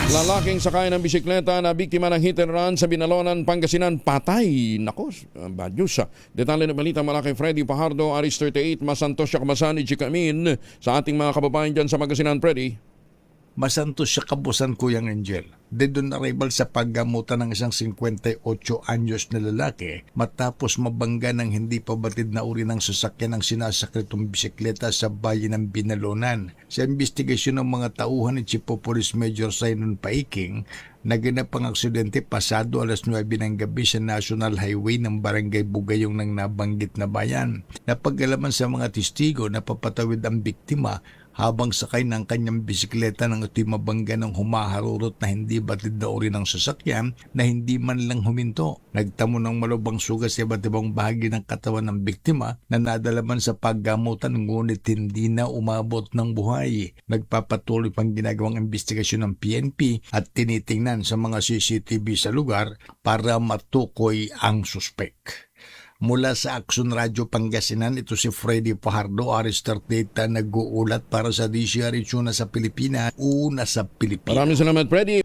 Lalaking sakay ng bisikleta na biktima ng hit and run sa Binalonan, Pangasinan, patay. Nako, bad news. Detalye ng balita mula kay Freddy Pajardo, Aris 38, Masantos siya kamasani, Chikamin, sa ating mga kababayan dyan sa Pangasinan, Freddy. Masantos siya kabusan, Kuyang Angel. Dead on arrival sa paggamutan ng isang 58 anyos na lalaki matapos mabangga ng hindi pa batid na uri ng sasakyan ng sinasakritong bisikleta sa bayan ng Binalonan. Sa investigasyon ng mga tauhan ni Chief of Police Major Simon Paiking, naganap ang aksidente pasado alas 9 ng gabi sa National Highway ng Barangay Bugayong ng nabanggit na bayan. Napag-alaman sa mga testigo na papatawid ang biktima habang sakay ng kanyang bisikleta ng mabangga ng humaharurot na hindi batid na uri ng sasakyan na hindi man lang huminto. Nagtamo ng malubang sugat sa iba't ibang bahagi ng katawan ng biktima na nadala man sa paggamutan ngunit hindi na umabot ng buhay. Nagpapatuloy pang ginagawang investigasyon ng PNP at tinitingnan sa mga CCTV sa lugar para matukoy ang suspek. Mula sa Action Radio Pangasinan, ito si Freddy Pajardo, Aris 38, nag-uulat para sa DCR Una sa Pilipinas, una sa Pilipinas. Maraming salamat, Freddy.